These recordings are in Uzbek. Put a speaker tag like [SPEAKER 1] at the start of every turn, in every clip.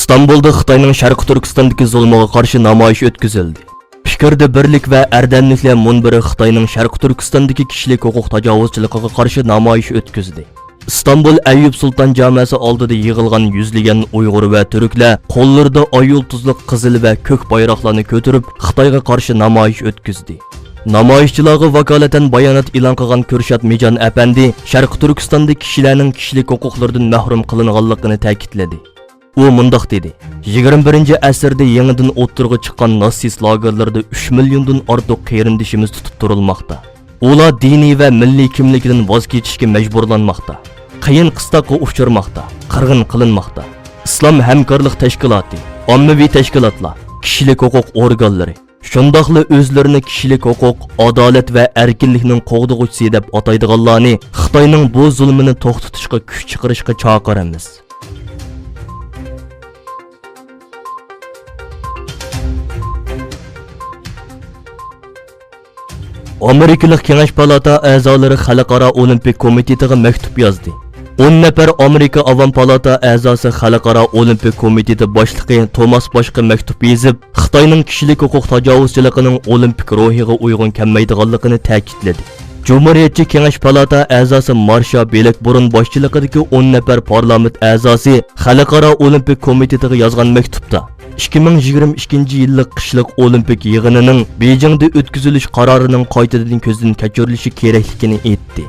[SPEAKER 1] İstanbul'da Xitayning Sharqi Turkistondagi zulmiga qarshi namoyish o'tkazildi. Fikrda birlik va erdamliklar munbiri Xitayning Sharqi Turkistondagi kishilik huquq tajovuzchiligiga qarshi namoyish o'tkazdi. İstanbul Ayyub Sultan Jamiasi oldida yig'ilgan yuzlagan Uyg'ur va turklar qo'llarida oyulduzliq qizil va ko'k bayroqlarni ko'tarib Xitoyga qarshi namoyish o'tkazdi. Namoyishchilarga vakolatan bayonot e'lon qilgan Kürşat Mijan apandi Sharqi Turkistonda kishilarning kishilik huquqlaridan mahrum qilinganligini ta'kidladi. U mundaq dedi: 21 asrda yangidan o'ttirg'i chiqqan natsist lagerlarida 3 milliondan ortiq qarindishimiz tutib turilmoqda. Ular diniy va milliy kimligidan voz kechishga majburlanmoqda. Qiyin qistoqqa uchirmoqda, qirg'in qilinmoqda. Islom hamkorlik tashkiloti, ommaviy tashkilotlar, kishilik huquq organlari shundoqla o'zlarini kishilik huquq, adolat va erkinlikning qo'g'dug'uchisi deb ataydiganlarni Xitoyning bu zulmini to'xtatishga kuch chiqarishga chaqiramiz. Amerikalik Kengash palata a'zolari Xalqaro Olimpik komitetiga maktub yozdi. 10 nafar Amerika Avam palata a'zosi Xalqaro Olimpik komiteti boshlig'i Tomas Boshqa maktub yozib, Xitoyning kishilik huquq tajovuzchiligining olimpik ruhiga uyg'un kelmaydiganligini ta'kidladi. Cumhuriyetçi Kengash palata a'zosi Marsha Belakburun boshchiligidagi 10 nafar parlament a'zosi Xalqaro Olimpik komitetiga yozgan maktubda 2022 yillik qishliq olimpik yig'inining Beijingda o'tkazilish qarorining qaytadan ko'zdan kechirilishi kerakligini aytdi.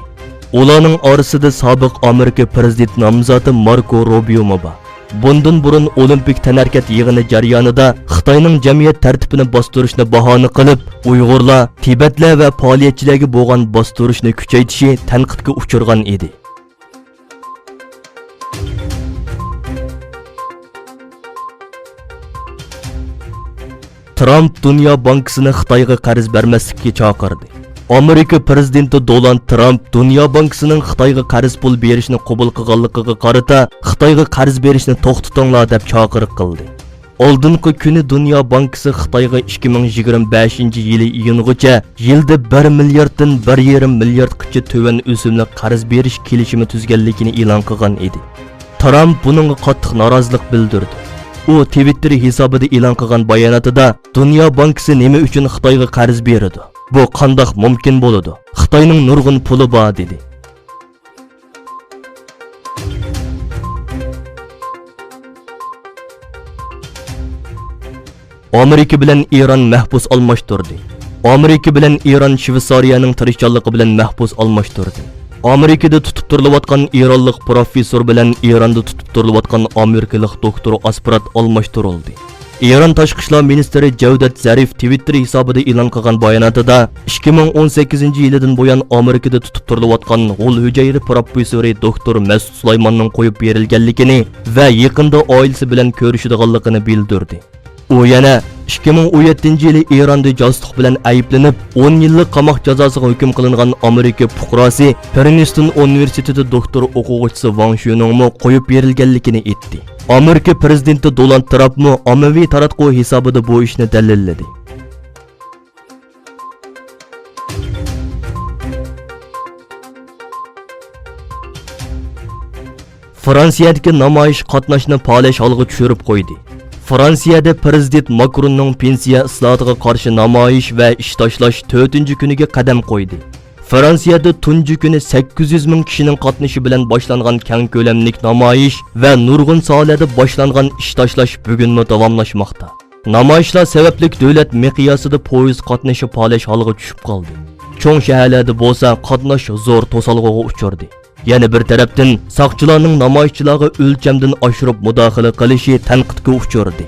[SPEAKER 1] Ularning orasida sobiq Amerika prezident nomzodi Marco Rubio bor. Bundan burun olimpik tanarkat yig'ini jarayonida Xitoyning jamiyat tartibini bostirishni bahona qilib, Uyg'urlar, Tibetlar va faoliyatchilarga bo'lgan bostirishni kuchaytirishi tanqidga uchirgan edi. Tramp Dünya Bankisini Xitoyga qərz bərməslikкə çaqırdı. Amerika prezidenti Donald Tramp Dünya Bankisining Xitoyga qərz pul berishni qabul qilganligiga qarata Xitoyga qərz berishni to'xtatinglar deb chaqiriq qildi. Oldingi kuni Dünya Bankisi Xitoyga 2025-yili iyungacha yilda 1 milliarddan 1,5 milliardgacha to'van o'simli qərz berish kelishimi tuzganligini e'lon qilgan edi. Tramp buningga qattiq norozilik bildirdi. U Twitter hisobida e'lon qilgan bayonotida Dünya Bankisi nima uchun Xitoyga qərz beradi? Bu qandoq mumkin bo'ladi? Xitoyning nurg'un puli bor dedi. Amerika bilan Eron mahbus almashtirdi. Amerika bilan Eron Shveysariyaning tirishchanligi bilan mahbus almashtirdi. Amerikada tutib turilayotgan Eronlik professor bilan Eronda tutib turilayotgan Amerikalik doktor aspirat almashtirildi. Eron tashqi ishlar ministri Javdat Zarif Twitter hisobida e'lon qilgan bayonotida 2018-yildan buyon Amerikada tutib turilayotgan g'ul hujayra professori doktor Mas'ud Sulaymonning qo'yib berilganligini va yaqinda oilasi bilan ko'rishadiganligini bildirdi. U yana 2017-yili Eronda josuslik bilan ayblanib 10 yillik qamoq jazosiga hukm qilingan Amerika fuqarosi Princeton universiteti doktor o'quvchisi Wang Shuningmi qo'yib berilganligini aytdi. Amerika prezidenti Donald Trampmi ommaviy taratquv hisobida bu ishni dalilladi. Fransiyadagi namoyish qatnashni palash holga tushirib qo'ydi. Fransiyada prezident Macronning pensiya islohotiga qarshi namoyish va ish tashlash 4-kuniga qadam qo'ydi. Fransiyada tunji kuni 800 ming kishining qatnashi bilan boshlangan keng ko'lamlik namoyish va nurg'un sohalarda boshlangan ish tashlash bugunmi davomlashmoqda. Namoyishlar sababli davlat miqyosida poyezd qatnashi palash holiga tushib qoldi. Cho'ng shaharlarda bo'lsa qatnash zo'r to'salg'iga uchirdi. Yana bir tarafdan soqchilarning namoyishchilarga o'lchamdan oshirib mudohala qilishi tanqidga uchirdi.